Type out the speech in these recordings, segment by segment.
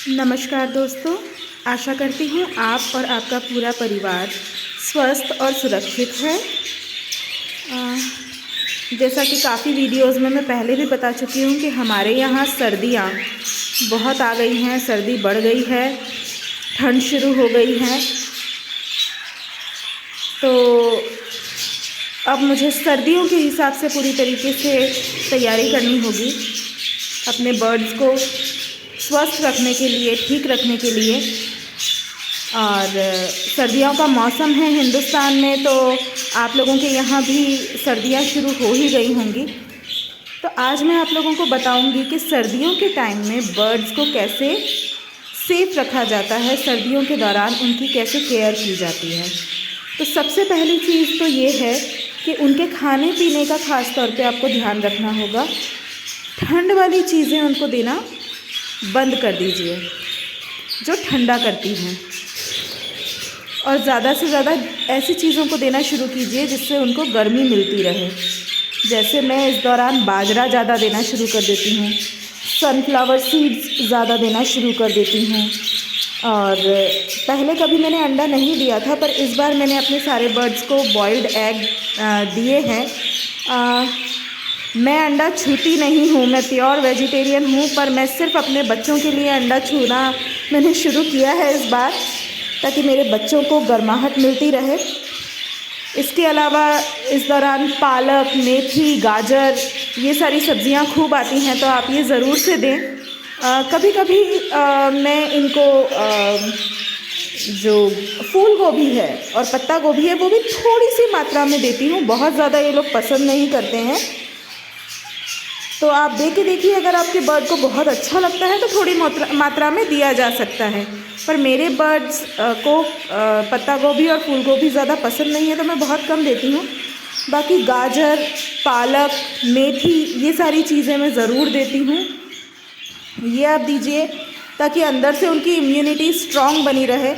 नमस्कार दोस्तों, आशा करती हूँ आप और आपका पूरा परिवार स्वस्थ और सुरक्षित है। जैसा कि काफ़ी वीडियोज़ में मैं पहले भी बता चुकी हूँ कि हमारे यहाँ सर्दियाँ बहुत आ गई हैं, सर्दी बढ़ गई है, ठंड शुरू हो गई है। तो अब मुझे सर्दियों के हिसाब से पूरी तरीके से तैयारी करनी होगी अपने बर्ड्स को स्वस्थ रखने के लिए, ठीक रखने के लिए। और सर्दियों का मौसम है हिंदुस्तान में, तो आप लोगों के यहाँ भी सर्दियाँ शुरू हो ही गई होंगी। तो आज मैं आप लोगों को बताऊंगी कि सर्दियों के टाइम में बर्ड्स को कैसे सेफ रखा जाता है, सर्दियों के दौरान उनकी कैसे केयर की जाती है। तो सबसे पहली चीज़ तो ये है कि उनके खाने पीने का ख़ास तौर पे आपको ध्यान रखना होगा। ठंड वाली चीज़ें उनको देना बंद कर दीजिए जो ठंडा करती हैं, और ज़्यादा से ज़्यादा ऐसी चीज़ों को देना शुरू कीजिए जिससे उनको गर्मी मिलती रहे। जैसे मैं इस दौरान बाजरा ज़्यादा देना शुरू कर देती हूँ, सनफ्लावर सीड्स ज़्यादा देना शुरू कर देती हूँ। और पहले कभी मैंने अंडा नहीं दिया था, पर इस बार मैंने अपने सारे बर्ड्स को बॉइल्ड एग दिए हैं। मैं अंडा छूती नहीं हूँ, मैं प्योर वेजिटेरियन हूँ, पर मैं सिर्फ अपने बच्चों के लिए अंडा छूना मैंने शुरू किया है इस बार, ताकि मेरे बच्चों को गर्माहट मिलती रहे। इसके अलावा इस दौरान पालक, मेथी, गाजर, ये सारी सब्जियां खूब आती हैं, तो आप ये ज़रूर से दें। कभी कभी मैं इनको जो फूल गोभी है और पत्ता गोभी है वो भी थोड़ी सी मात्रा में देती हूँ। बहुत ज़्यादा ये लोग पसंद नहीं करते हैं, तो आप दे के देखिए। अगर आपके बर्ड को बहुत अच्छा लगता है तो थोड़ी मात्रा में दिया जा सकता है, पर मेरे बर्ड्स को पत्ता गोभी और फूल गोभी ज़्यादा पसंद नहीं है, तो मैं बहुत कम देती हूँ। बाकी गाजर, पालक, मेथी, ये सारी चीज़ें मैं ज़रूर देती हूँ। ये आप दीजिए ताकि अंदर से उनकी इम्यूनिटी स्ट्रॉन्ग बनी रहे।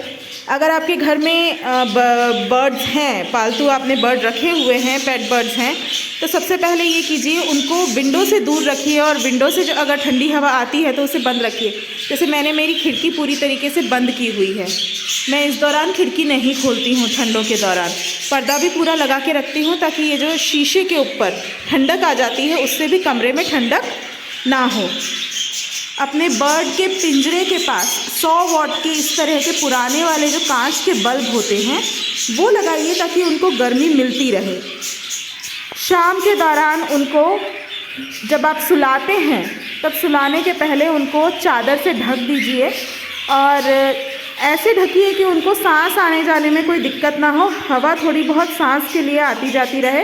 अगर आपके घर में बर्ड्स हैं, पालतू आपने बर्ड रखे हुए हैं, पेट बर्ड्स हैं, तो सबसे पहले ये कीजिए, उनको विंडो से दूर रखिए, और विंडो से जो अगर ठंडी हवा आती है तो उसे बंद रखिए। जैसे मैंने मेरी खिड़की पूरी तरीके से बंद की हुई है, मैं इस दौरान खिड़की नहीं खोलती हूँ। ठंडों के दौरान पर्दा भी पूरा लगा के रखती हूँ, ताकि ये जो शीशे के ऊपर ठंडक आ जाती है उससे भी कमरे में ठंडक ना हो। अपने बर्ड के पिंजरे के पास 100 वॉट के इस तरह के पुराने वाले जो कांच के बल्ब होते हैं वो लगाइए, ताकि उनको गर्मी मिलती रहे। शाम के दौरान उनको जब आप सुलाते हैं तब सुलाने के पहले उनको चादर से ढक दीजिए, और ऐसे ढकिए कि उनको सांस आने जाने में कोई दिक्कत ना हो। हवा थोड़ी बहुत सांस के लिए आती जाती रहे,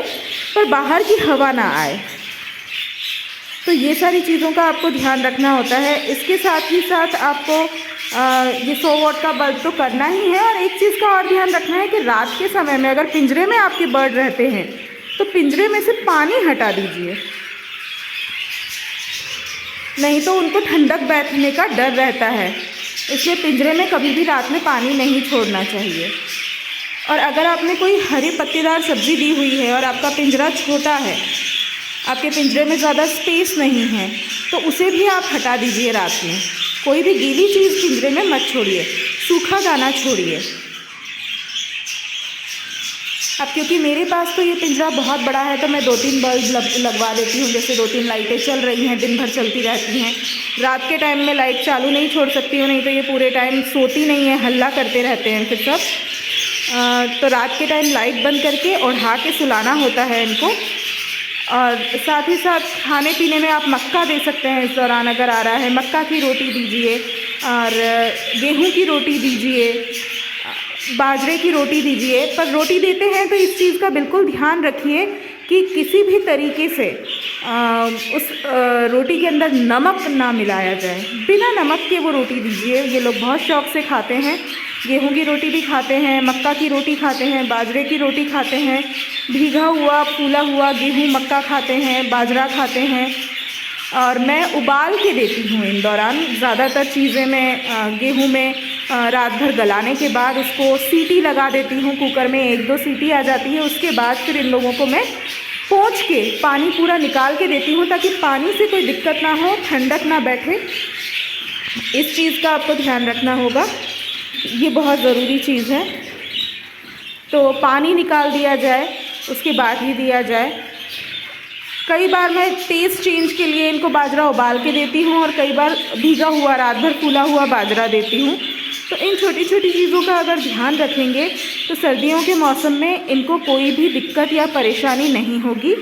पर बाहर की हवा ना आए। तो ये सारी चीज़ों का आपको ध्यान रखना होता है। इसके साथ ही साथ आपको ये 100 वॉट का बल्ब तो करना ही है, और एक चीज़ का और ध्यान रखना है कि रात के समय में अगर पिंजरे में आपके बर्ड रहते हैं तो पिंजरे में से पानी हटा दीजिए, नहीं तो उनको ठंडक बैठने का डर रहता है। इसलिए पिंजरे में कभी भी रात में पानी नहीं छोड़ना चाहिए। और अगर आपने कोई हरी पत्तेदार सब्ज़ी दी हुई है और आपका पिंजरा छोटा है, आपके पिंजरे में ज़्यादा स्पेस नहीं है, तो उसे भी आप हटा दीजिए रात में। कोई भी गीली चीज़ पिंजरे में मत छोड़िए, सूखा दाना छोड़िए। अब क्योंकि मेरे पास तो ये पिंजरा बहुत बड़ा है, तो मैं 2-3 बल्ब लगवा देती हूँ। जैसे 2-3 लाइटें चल रही हैं, दिन भर चलती रहती हैं। रात के टाइम में लाइट चालू नहीं छोड़ सकती हूँ, नहीं तो ये पूरे टाइम सोती नहीं है, हल्ला करते रहते हैं फिर सब। तो रात के टाइम लाइट बंद करके ओढ़ा के सुलाना होता है इनको। और साथ ही साथ खाने पीने में आप मक्का दे सकते हैं इस दौरान, अगर आ रहा है मक्का की रोटी दीजिए, और गेहूं की रोटी दीजिए, बाजरे की रोटी दीजिए। पर रोटी देते हैं तो इस चीज़ का बिल्कुल ध्यान रखिए कि किसी भी तरीके से उस रोटी के अंदर नमक ना मिलाया जाए। बिना नमक के वो रोटी दीजिए। ये लोग बहुत शौक़ से खाते हैं, गेहूं की रोटी भी खाते हैं, मक्का की रोटी खाते हैं, बाजरे की रोटी खाते हैं, भीगा हुआ फूला हुआ गेहूं मक्का खाते हैं, बाजरा खाते हैं। और मैं उबाल के देती हूँ इन दौरान ज़्यादातर चीज़ें। मैं गेहूं में रात भर गलाने के बाद उसको सीटी लगा देती हूँ कुकर में, 1-2 सीटी आ जाती है, उसके बाद फिर इन लोगों को मैं पोंछ के पानी पूरा निकाल के देती हूँ, ताकि पानी से कोई दिक्कत ना हो, ठंडक ना बैठे। इस चीज़ का आपको ध्यान रखना होगा, ये बहुत ज़रूरी चीज़ है। तो पानी निकाल दिया जाए, उसके बाद ही दिया जाए। कई बार मैं टेस्ट चेंज के लिए इनको बाजरा उबाल के देती हूँ और कई बार भीगा हुआ रात भर फूला हुआ बाजरा देती हूँ। तो इन छोटी छोटी चीज़ों का अगर ध्यान रखेंगे तो सर्दियों के मौसम में इनको कोई भी दिक्कत या परेशानी नहीं होगी।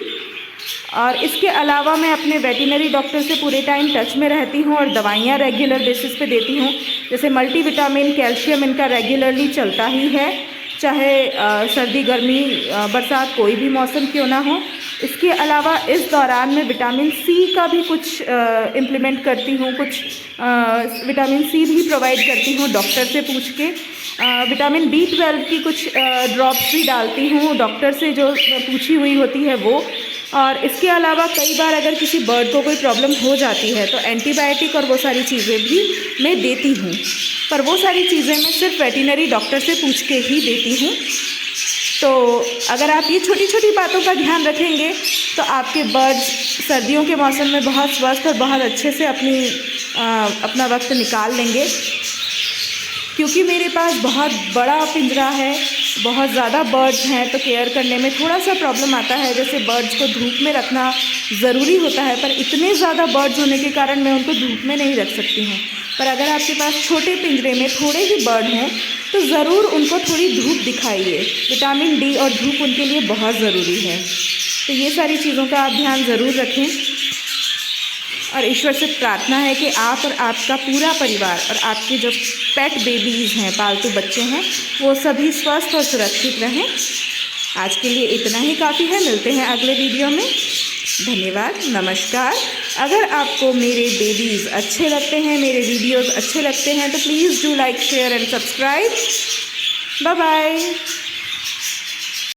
और इसके अलावा मैं अपने वेटरनरी डॉक्टर से पूरे टाइम टच में रहती हूँ और दवाइयाँ रेगुलर बेसिस पे देती हूँ। जैसे मल्टीविटामिन, कैल्शियम इनका रेगुलरली चलता ही है, चाहे सर्दी, गर्मी, बरसात, कोई भी मौसम क्यों ना हो। इसके अलावा इस दौरान मैं विटामिन सी का भी कुछ इम्प्लीमेंट करती हूँ, कुछ विटामिन सी भी प्रोवाइड करती हूँ डॉक्टर से पूछ के। विटामिन B12 की कुछ ड्रॉप्स भी डालती हूँ डॉक्टर से, जो पूछी हुई होती है वो। और इसके अलावा कई बार अगर किसी बर्ड को कोई प्रॉब्लम हो जाती है तो एंटीबायोटिक और वो सारी चीज़ें भी मैं देती हूँ, पर वो सारी चीज़ें मैं सिर्फ वेटरनरी डॉक्टर से पूछ के ही देती हूँ। तो अगर आप ये छोटी छोटी बातों का ध्यान रखेंगे तो आपके बर्ड्स सर्दियों के मौसम में बहुत स्वस्थ और बहुत अच्छे से अपना वक्त निकाल लेंगे। क्योंकि मेरे पास बहुत बड़ा पिंजरा है, बहुत ज़्यादा बर्ड्स हैं, तो केयर करने में थोड़ा सा प्रॉब्लम आता है। जैसे बर्ड्स को धूप में रखना ज़रूरी होता है, पर इतने ज़्यादा बर्ड्स होने के कारण मैं उनको धूप में नहीं रख सकती हूँ। पर अगर आपके पास छोटे पिंजरे में थोड़े ही बर्ड हों तो ज़रूर उनको थोड़ी धूप दिखाइए। विटामिन D और धूप उनके लिए बहुत ज़रूरी है। तो ये सारी चीज़ों का आप ध्यान ज़रूर रखें और ईश्वर से प्रार्थना है कि आप और आपका पूरा परिवार और आपके जो पेट बेबीज़ हैं, पालतू बच्चे हैं, वो सभी स्वस्थ और सुरक्षित रहें। आज के लिए इतना ही काफ़ी है। मिलते हैं अगले वीडियो में। धन्यवाद, नमस्कार। अगर आपको मेरे बेबीज़ अच्छे लगते हैं, मेरे वीडियोज़ अच्छे लगते हैं तो please do like, share and subscribe. Bye bye.